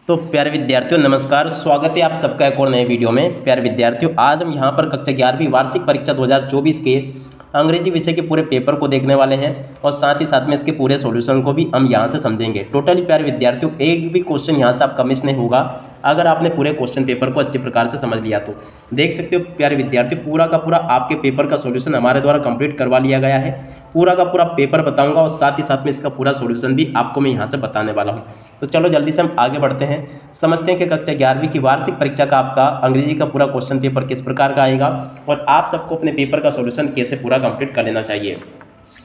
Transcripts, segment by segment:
तो प्यारे विद्यार्थियों नमस्कार, स्वागत है आप सबका एक और नए वीडियो में। प्यारे विद्यार्थियों, आज हम यहाँ पर कक्षा 11वीं वार्षिक परीक्षा 2024 के अंग्रेजी विषय के पूरे पेपर को देखने वाले हैं और साथ ही साथ में इसके पूरे सॉल्यूशन को भी हम यहाँ से समझेंगे। टोटली प्यारे विद्यार्थियों एक भी क्वेश्चन यहाँ से आपका मिस नहीं होगा अगर आपने पूरे क्वेश्चन पेपर को अच्छे प्रकार से समझ लिया। तो देख सकते हो प्यारे विद्यार्थियों, पूरा का पूरा आपके पेपर का सॉल्यूशन हमारे द्वारा कंप्लीट करवा लिया गया है। पूरा का पूरा पेपर बताऊंगा और साथ ही साथ में इसका पूरा सॉल्यूशन भी आपको मैं यहाँ से बताने वाला हूँ। तो चलो जल्दी से हम आगे बढ़ते हैं, समझते हैं कि कक्षा 11वीं की वार्षिक परीक्षा का आपका अंग्रेजी का पूरा क्वेश्चन पेपर किस प्रकार का आएगा और आप सबको अपने पेपर का सॉल्यूशन कैसे पूरा कंप्लीट कर लेना चाहिए।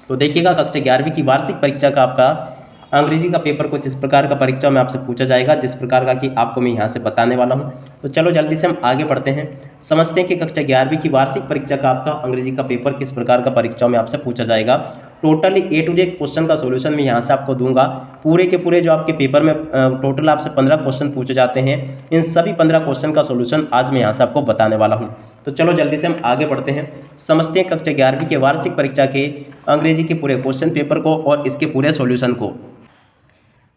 तो देखिएगा, कक्षा 11वीं की वार्षिक परीक्षा का आपका अंग्रेजी का पेपर कुछ इस प्रकार का परीक्षा में आपसे पूछा जाएगा, जिस प्रकार का कि आपको मैं यहाँ से बताने वाला हूँ। तो चलो जल्दी से हम आगे बढ़ते हैं, समझते हैं कि कक्षा 11वीं की वार्षिक परीक्षा का आपका अंग्रेजी का पेपर किस प्रकार का परीक्षाओं में आपसे पूछा जाएगा। Totally A to Z question का सॉल्यूशन मैं यहाँ से आपको दूंगा। पूरे के पूरे जो आपके पेपर में टोटल आपसे 15 क्वेश्चन पूछे जाते हैं, इन सभी 15 क्वेश्चन का सॉल्यूशन आज मैं यहाँ से आपको बताने वाला हूँ। तो चलो जल्दी से हम आगे बढ़ते हैं, समझते हैं कक्षा 11वीं के वार्षिक परीक्षा के अंग्रेजी के पूरे क्वेश्चन पेपर को और इसके पूरे सॉल्यूशन को।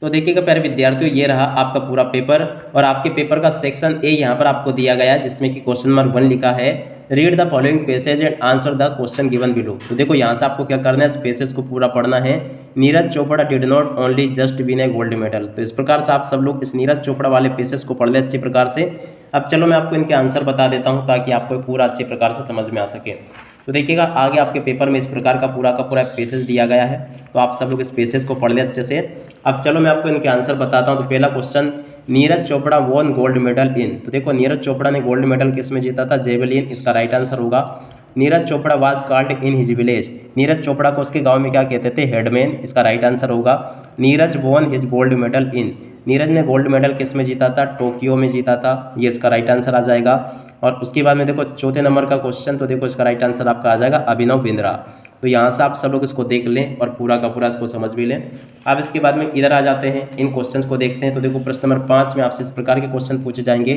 तो देखिएगा प्यारे विद्यार्थियों, ये रहा आपका पूरा पेपर और आपके पेपर का सेक्शन ए यहाँ पर आपको दिया गया है, जिसमें कि क्वेश्चन नंबर 1 लिखा है read the following passage and answer the question given below. तो देखो यहाँ से आपको क्या करना है, इस पैसेज को पूरा पढ़ना है। Neeraj Chopra did not only just win A gold medal. तो इस प्रकार से आप सब लोग इस नीरज चोपड़ा वाले पैसेज को पढ़ ले अच्छी प्रकार से। अब चलो मैं आपको इनके आंसर बता देता हूँ ताकि आपको पूरा अच्छे प्रकार से समझ में आ सके। तो देखिएगा, आगे आपके पेपर में इस प्रकार का पूरा पैसेज दिया गया है, तो आप सब लोग इस पैसेज को पढ़ ले अच्छे से। अब चलो मैं आपको इनके आंसर बताता हूँ। तो पहला question, Neeraj Chopra won gold medal इन। तो देखो नीरज चोपड़ा ने गोल्ड मेडल किस में जीता था, जेवलिन, इसका राइट आंसर होगा। Neeraj Chopra was called in his village. Neeraj Chopra को उसके गांव में क्या कहते थे, हेडमैन, इसका राइट आंसर होगा। Neeraj won his gold medal in. Neeraj ने गोल्ड मेडल किस में जीता था, टोक्यो में जीता था, ये इसका राइट आंसर आ जाएगा। और उसके बाद में देखो चौथे नंबर का क्वेश्चन, तो देखो इसका राइट आंसर आपका आ जाएगा अभिनव बिंद्रा। तो यहाँ से आप सब लोग इसको देख लें और पूरा का पूरा इसको समझ भी लें। अब इसके बाद में इधर आ जाते हैं, इन क्वेश्चंस को देखते हैं। तो देखो प्रश्न नंबर 5 में आपसे इस प्रकार के क्वेश्चन पूछे जाएंगे,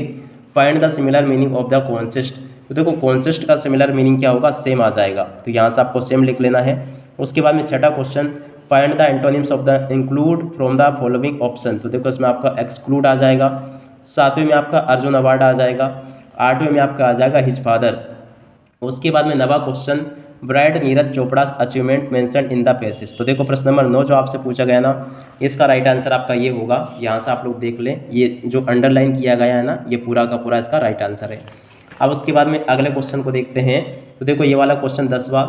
find the similar meaning of the contest. तो देखो कॉन्सेस्ट का सिमिलर मीनिंग क्या होगा, सेम आ जाएगा, तो यहाँ से आपको सेम लिख लेना है। उसके बाद में छठा question, find the antonyms of the include from the following option. तो देखो इसमें आपका एक्सक्लूड आ जाएगा। सातवें में आपका अर्जुन अवार्ड आ जाएगा। आठवें में आपका आ जाएगा हिज फादर। उसके बाद में नवा question, bride Neeraj Chopra's achievement mention in the passage. तो देखो प्रश्न नंबर 9 जो आपसे पूछा गया ना, इसका राइट आंसर आपका ये होगा। यहाँ से आप लोग देख लें, ये जो अंडरलाइन किया गया है ना, ये पूरा का पूरा इसका राइट आंसर है। अब उसके बाद में अगले क्वेश्चन को देखते हैं। तो देखो ये वाला क्वेश्चन 10वां,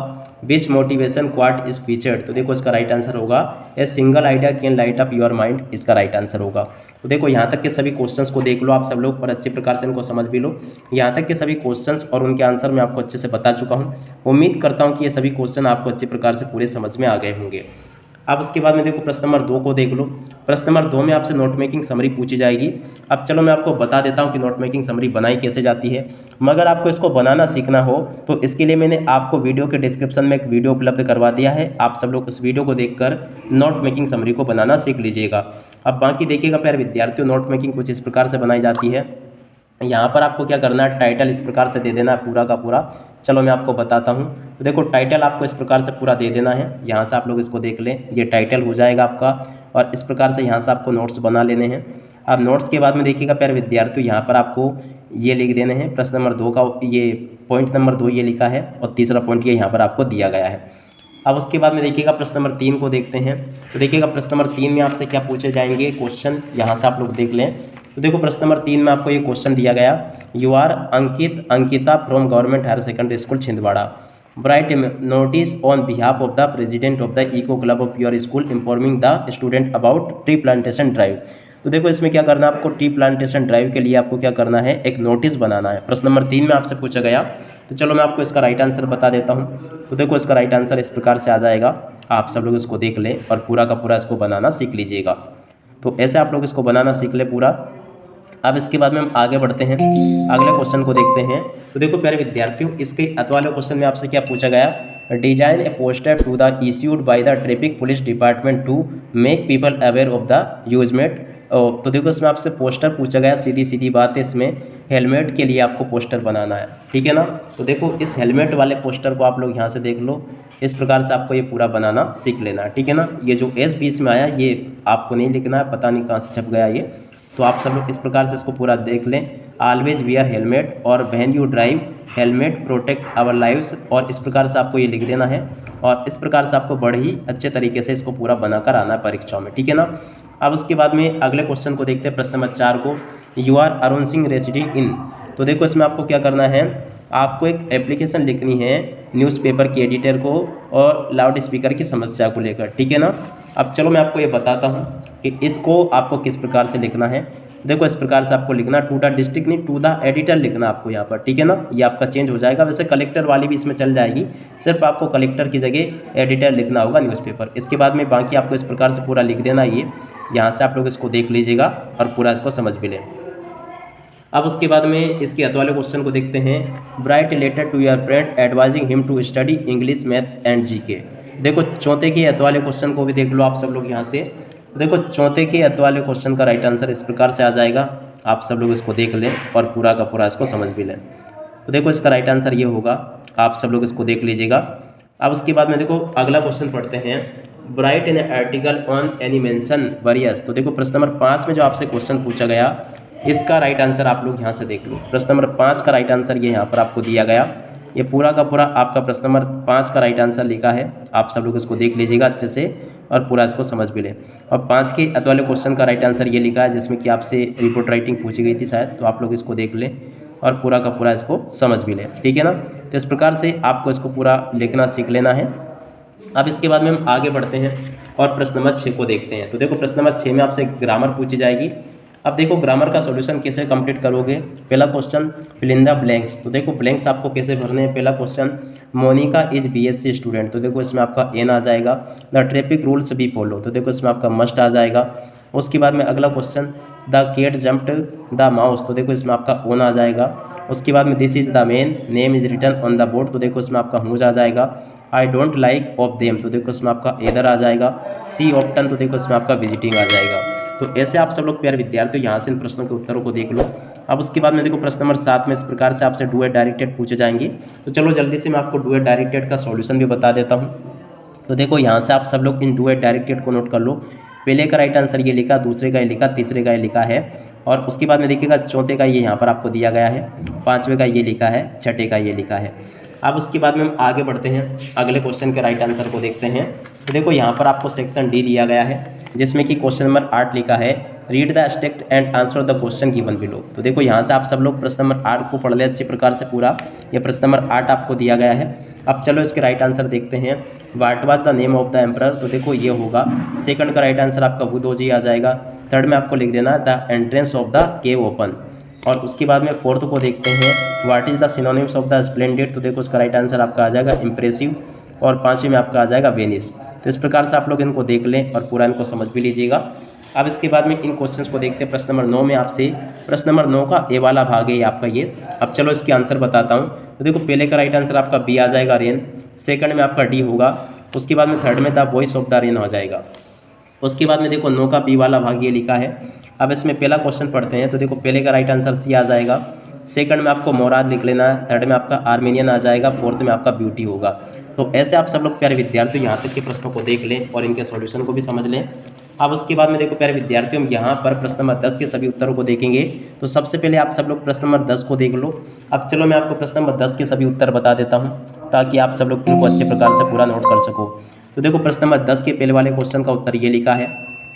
which motivation quote is featured. तो देखो इसका राइट आंसर होगा a single idea can light up your mind, इसका राइट आंसर होगा। तो देखो यहाँ तक के सभी क्वेश्चंस को देख लो आप सब लोग और अच्छे प्रकार से इनको समझ भी लो। यहाँ तक के सभी क्वेश्चंस और उनके आंसर मैं आपको अच्छे से बता चुका हूँ। उम्मीद करता हूँ कि ये सभी क्वेश्चन आपको अच्छे प्रकार से पूरे समझ में आ गए होंगे। अब उसके बाद में देखो प्रश्न नंबर 2 को देख लो। प्रश्न नंबर 2 में आपसे नोट मेकिंग समरी पूछी जाएगी। अब चलो मैं आपको बता देता हूँ कि नोट मेकिंग समरी बनाई कैसे जाती है। मगर आपको इसको बनाना सीखना हो तो इसके लिए मैंने आपको वीडियो के डिस्क्रिप्शन में एक वीडियो उपलब्ध करवा दिया है। आप सब लोग उस वीडियो को देखकर नोट मेकिंग समरी को बनाना सीख लीजिएगा। अब बाकी देखिएगा प्यारे विद्यार्थियों, नोट मेकिंग कुछ इस प्रकार से बनाई जाती है। यहाँ पर आपको क्या करना है, टाइटल इस प्रकार से दे देना है पूरा का पूरा। चलो मैं आपको बताता हूँ। तो देखो टाइटल आपको इस प्रकार से पूरा दे देना है। यहाँ से आप लोग इसको देख लें, ये टाइटल हो जाएगा आपका। और इस प्रकार से यहाँ से आपको नोट्स बना लेने हैं। अब नोट्स के बाद में देखिएगा प्यारे विद्यार्थियों, यहाँ पर आपको ये लिख देने हैं। प्रश्न नंबर 2 का ये पॉइंट नंबर 2 ये लिखा है और तीसरा पॉइंट ये यहाँ पर आपको दिया गया है। अब उसके बाद में देखिएगा प्रश्न नंबर 3 को देखते हैं। तो देखिएगा प्रश्न नंबर 3 में आपसे क्या पूछे जाएंगे क्वेश्चन, यहाँ से आप लोग देख लें। तो देखो प्रश्न नंबर 3 में आपको ये क्वेश्चन दिया गया, you are Ankita from government higher secondary school Chhindwara, write notice on behalf of the president of the eco club of your school informing the student about tree plantation drive. तो देखो इसमें क्या करना है आपको, ट्री प्लांटेशन ड्राइव के लिए आपको क्या करना है, एक नोटिस बनाना है। प्रश्न नंबर 3 में आपसे पूछा गया। तो चलो मैं आपको इसका राइट आंसर बता देता हूँ। तो देखो इसका राइट आंसर इस प्रकार से आ जाएगा। आप सब लोग इसको देख लें और पूरा का पूरा इसको बनाना सीख लीजिएगा। तो ऐसे आप लोग इसको बनाना सीख ले पूरा। अब इसके बाद में हम आगे बढ़ते हैं, अगले क्वेश्चन को देखते हैं। तो देखो प्यारे विद्यार्थियों, इसके अगले क्वेश्चन में आपसे क्या पूछा गया, design a poster to the issued by the traffic police department to make people aware of the यूजमेट। तो देखो इसमें आपसे पोस्टर पूछा गया, सीधी सीधी बात है, इसमें हेलमेट के लिए आपको पोस्टर बनाना है, ठीक है ना। तो देखो इस हेलमेट वाले पोस्टर को आप लोग यहाँ से देख लो, इस प्रकार से आपको ये पूरा बनाना सीख लेना है, ठीक है ना। ये जो S बीच में आया ये आपको नहीं लिखना है, पता नहीं कहाँ से छप गया ये। तो आप सब लोग इस प्रकार से इसको पूरा देख लें। ऑलवेज वियर हेलमेट और when you drive helmet protect our lives, और इस प्रकार से आपको ये लिख देना है और इस प्रकार से आपको बड़े ही अच्छे तरीके से इसको पूरा बनाकर आना है परीक्षाओं में, ठीक है ना। अब उसके बाद में अगले क्वेश्चन को देखते हैं, प्रश्न नंबर 4 को। You are Arun Singh residing in, तो देखो इसमें आपको क्या करना है, आपको एक एप्लीकेशन लिखनी है न्यूज़पेपर के एडिटर को और लाउड स्पीकर की समस्या को लेकर, ठीक है ना। अब चलो मैं आपको ये बताता हूँ कि इसको आपको किस प्रकार से लिखना है। देखो इस प्रकार से आपको लिखना, टू द डिस्ट्रिक्ट नहीं, टू द एडिटर लिखना आपको यहाँ पर, ठीक है ना। ये आपका चेंज हो जाएगा, वैसे कलेक्टर वाली भी इसमें चल जाएगी, सिर्फ आपको कलेक्टर की जगह एडिटर लिखना होगा न्यूज़पेपर। इसके बाद में बाकी आपको इस प्रकार से पूरा लिख देना। ये यहाँ से आप लोग इसको देख लीजिएगा और पूरा इसको समझ भी लें। अब उसके बाद में इसके हथ वाले क्वेश्चन को देखते हैं। Write a letter to your friend advising him to study English, maths and GK. देखो चौथे के हथ वाले क्वेश्चन को भी देख लो आप सब लोग यहाँ से। देखो चौथे के हथ वाले क्वेश्चन का राइट आंसर इस प्रकार से आ जाएगा, आप सब लोग इसको देख लें और पूरा का पूरा इसको समझ भी लें। तो देखो इसका राइट आंसर ये होगा, आप सब लोग इसको देख लीजिएगा। अब उसके बाद में देखो अगला क्वेश्चन पढ़ते हैं। Right an article on any mention various, तो देखो प्रश्न नंबर 5 में जो आपसे क्वेश्चन पूछा गया, इसका राइट आंसर आप लोग यहाँ से देख लो। प्रश्न नंबर 5 का राइट आंसर ये यहाँ पर आपको दिया गया, ये पूरा का पूरा आपका प्रश्न नंबर 5 का राइट आंसर लिखा है। आप सब लोग इसको देख लीजिएगा अच्छे से और पूरा इसको समझ भी लें। और 5 के अत वाले क्वेश्चन का राइट आंसर ये लिखा है, जिसमें कि आपसे रिपोर्ट राइटिंग पूछी गई थी शायद, तो आप लोग इसको देख लें और पूरा का पूरा इसको समझ भी लें, ठीक है ना। तो इस प्रकार से आपको इसको पूरा लिखना सीख लेना है। अब इसके बाद में हम आगे बढ़ते हैं और प्रश्न नंबर 6 को देखते हैं। तो देखो प्रश्न नंबर 6 में आपसे ग्रामर पूछी जाएगी। अब देखो ग्रामर का सॉल्यूशन कैसे कंप्लीट करोगे। पहला question fill in the blanks, तो देखो ब्लैंक्स आपको कैसे भरने हैं। पहला question Monica is BSc student, तो देखो इसमें आपका एन आ जाएगा। The traffic rules be follow, तो देखो इसमें आपका मस्ट आ जाएगा। उसके बाद में अगला question the cat jumped the mouse, तो देखो इसमें आपका ओन आ जाएगा। उसके बाद में this is the man name is written on the board, तो देखो इसमें आपका हुज आ जाएगा। I don't like of them, तो देखो इसमें आपका एदर आ जाएगा। सी ऑप्टन, तो देखो इसमें आपका विजिटिंग आ जाएगा। तो ऐसे आप सब लोग प्यारे विद्यार्थियों यहाँ से इन प्रश्नों के उत्तरों को देख लो। अब उसके बाद में देखो प्रश्न नंबर 7 में इस प्रकार से आपसे डू एट डायरेक्टेड पूछे जाएंगे। तो चलो जल्दी से मैं आपको डू एट डायरेक्टेड का सॉल्यूशन भी बता देता हूँ। तो देखो यहाँ से आप सब लोग इन डू एट डायरेक्टेड को नोट कर लो। पहले का राइट आंसर ये लिखा, दूसरे का ये लिखा, तीसरे का ये लिखा है, और उसके बाद में देखिएगा चौथे का ये यहाँ पर आपको दिया गया है, पाँचवें का ये लिखा है, छठे का ये लिखा है। अब उसके बाद में हम आगे बढ़ते हैं, अगले क्वेश्चन के राइट आंसर को देखते हैं। तो देखो यहाँ पर आपको सेक्शन डी दिया गया है, जिसमें कि क्वेश्चन नंबर 8 लिखा है read the text and answer the question given below. तो देखो यहाँ से आप सब लोग प्रश्न नंबर 8 को पढ़ ले अच्छे प्रकार से पूरा। ये प्रश्न नंबर 8 आपको दिया गया है। अब चलो इसके राइट आंसर देखते हैं। What was the name of the emperor, तो देखो ये होगा। सेकंड का राइट आंसर आपका बुद्धोजी आ जाएगा। थर्ड में आपको लिख देना the entrance of the cave open. और उसके बाद में फोर्थ को देखते हैं what is the synonyms of the splendid, तो देखो उसका राइट आंसर आपका आ जाएगा इम्प्रेसिव। और पाँचवें में आपका आ जाएगा वेनिस। तो इस प्रकार से आप लोग इनको देख लें और पूरा इनको समझ भी लीजिएगा। अब इसके बाद में इन क्वेश्चंस को देखते हैं। प्रश्न नंबर 9 में आपसे प्रश्न नंबर 9 का ए वाला भाग है आपका ये। अब चलो इसके आंसर बताता हूँ। तो देखो पहले का राइट आंसर आपका बी आ जाएगा रेन, सेकंड में आपका डी होगा, उसके बाद में थर्ड में the voice of the rain हो जाएगा। उसके बाद में देखो 9 का बी वाला भाग ये लिखा है। अब इसमें पहला क्वेश्चन पढ़ते हैं। तो देखो पहले का राइट आंसर सी आ जाएगा, सेकंड में आपको मोराद लिख लेना है, थर्ड में आपका आर्मेनियन आ जाएगा, फोर्थ में आपका ब्यूटी होगा। तो ऐसे आप सब लोग प्यारे विद्यार्थियों यहाँ तक के प्रश्नों को देख लें और इनके सॉल्यूशन को भी समझ लें। अब उसके बाद में देखो प्यारे विद्यार्थियों हम यहाँ पर प्रश्न नंबर 10 के सभी उत्तरों को देखेंगे। तो सबसे पहले आप सब लोग प्रश्न नंबर 10 को देख लो। अब चलो मैं आपको प्रश्न नंबर 10 के सभी उत्तर बता देता हूँ, ताकि आप सब लोग इनको अच्छे प्रकार से पूरा नोट कर सको। तो देखो प्रश्न नंबर 10 के पहले वाले क्वेश्चन का उत्तर ये लिखा है,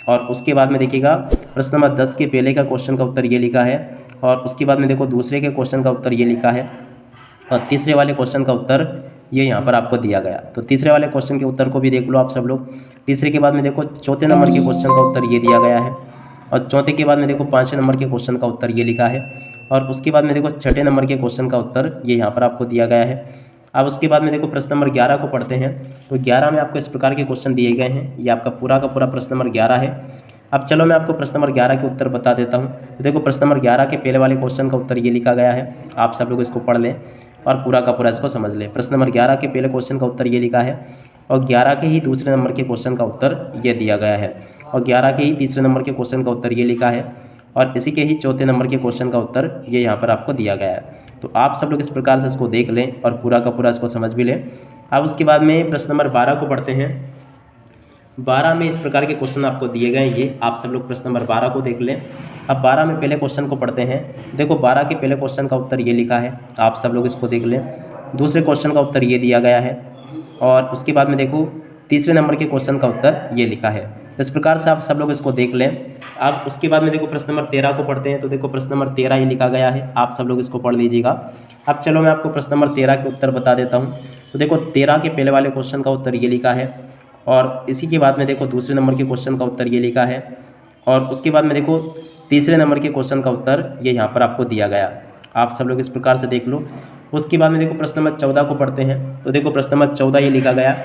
और उसके बाद में देखिएगा प्रश्न नंबर 10 के पहले का क्वेश्चन का उत्तर ये लिखा है, और उसके बाद में देखो दूसरे के क्वेश्चन का उत्तर ये लिखा है, और तीसरे वाले क्वेश्चन का उत्तर ये यहाँ पर आपको दिया गया। तो तीसरे वाले क्वेश्चन के उत्तर को भी देख लो आप सब लोग। तीसरे के बाद में देखो चौथे नंबर के क्वेश्चन का उत्तर ये दिया गया है, और चौथे के बाद में देखो पाँचवें नंबर के क्वेश्चन का उत्तर ये लिखा है, और उसके बाद में देखो छठे नंबर के क्वेश्चन का उत्तर ये यहाँ पर आपको दिया गया है। अब उसके बाद में देखो प्रश्न नंबर 11 को पढ़ते हैं। तो 11 में आपको इस प्रकार के क्वेश्चन दिए गए हैं, ये आपका पूरा का पूरा प्रश्न नंबर 11 है। अब चलो मैं आपको प्रश्न नंबर 11 के उत्तर बता देता हूँ। तो देखो प्रश्न नंबर 11 के पहले वाले क्वेश्चन का उत्तर ये लिखा गया है, आप सब लोग इसको पढ़ लें और पूरा का पूरा इसको समझ लें। प्रश्न नंबर 11 के पहले क्वेश्चन का उत्तर ये लिखा है, और 11 के ही दूसरे नंबर के क्वेश्चन का उत्तर ये दिया गया है, और 11 के ही तीसरे नंबर के क्वेश्चन का उत्तर ये लिखा है, और इसी के ही चौथे नंबर के क्वेश्चन का उत्तर ये यहाँ पर आपको दिया गया है। तो आप सब लोग इस प्रकार से इसको देख लें और पूरा का पूरा इसको समझ भी लें। अब उसके बाद में प्रश्न नंबर 12 को पढ़ते हैं। 12 में इस प्रकार के क्वेश्चन आपको दिए गए, ये आप सब लोग प्रश्न नंबर 12 को देख लें। अब 12 में पहले क्वेश्चन को पढ़ते हैं। देखो 12 के पहले क्वेश्चन का उत्तर ये लिखा है, आप सब लोग इसको देख लें। दूसरे क्वेश्चन का उत्तर ये दिया गया है और उसके बाद में देखो तीसरे नंबर के क्वेश्चन का उत्तर ये लिखा है। तो इस प्रकार से आप सब लोग इसको देख लें। अब उसके बाद में देखो प्रश्न नंबर 13 को पढ़ते हैं। तो देखो प्रश्न नंबर 13 ये लिखा गया है, आप सब लोग इसको पढ़ लीजिएगा। अब चलो मैं आपको प्रश्न नंबर 13 के उत्तर बता देता हूँ। तो देखो 13 के पहले वाले क्वेश्चन का उत्तर ये लिखा है और इसी के बाद में देखो दूसरे नंबर के क्वेश्चन का उत्तर ये लिखा है और उसके बाद में देखो तीसरे नंबर के क्वेश्चन का उत्तर ये यहाँ पर आपको दिया गया। आप सब लोग इस प्रकार से देख लो। उसके बाद में देखो प्रश्न नंबर 14 को पढ़ते हैं। तो देखो प्रश्न नंबर 14 ये लिखा गया।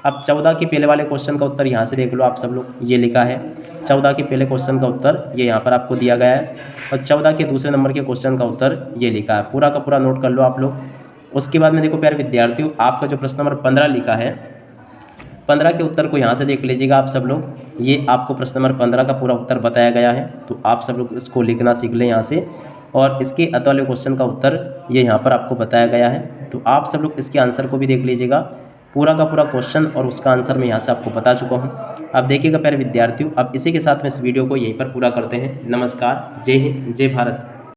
अब 14 के पहले वाले क्वेश्चन का उत्तर यहाँ से देख लो आप सब लोग, ये लिखा है 14 के पहले क्वेश्चन का उत्तर ये यहाँ पर आपको दिया गया है और 14 के दूसरे नंबर के क्वेश्चन का उत्तर ये लिखा है। पूरा का पूरा नोट कर लो आप लोग। उसके बाद में देखो प्यारे विद्यार्थियों, आपका जो प्रश्न नंबर 15 लिखा है, 15 के उत्तर को यहाँ से देख लीजिएगा आप सब लोग। ये आपको प्रश्न नंबर 15 का पूरा उत्तर बताया गया है, तो आप सब लोग इसको लिखना सीख लें यहाँ से। और इसके अत वाले क्वेश्चन का उत्तर ये यहाँ पर आपको बताया गया है, तो आप सब लोग इसके आंसर को भी देख लीजिएगा। पूरा का पूरा क्वेश्चन और उसका आंसर मैं यहाँ से आपको बता चुका हूँ। अब देखिएगा प्यारे विद्यार्थियों, अब इसी के साथ में इस वीडियो को यहीं पर पूरा करते हैं। नमस्कार, जय हिंद, जय भारत।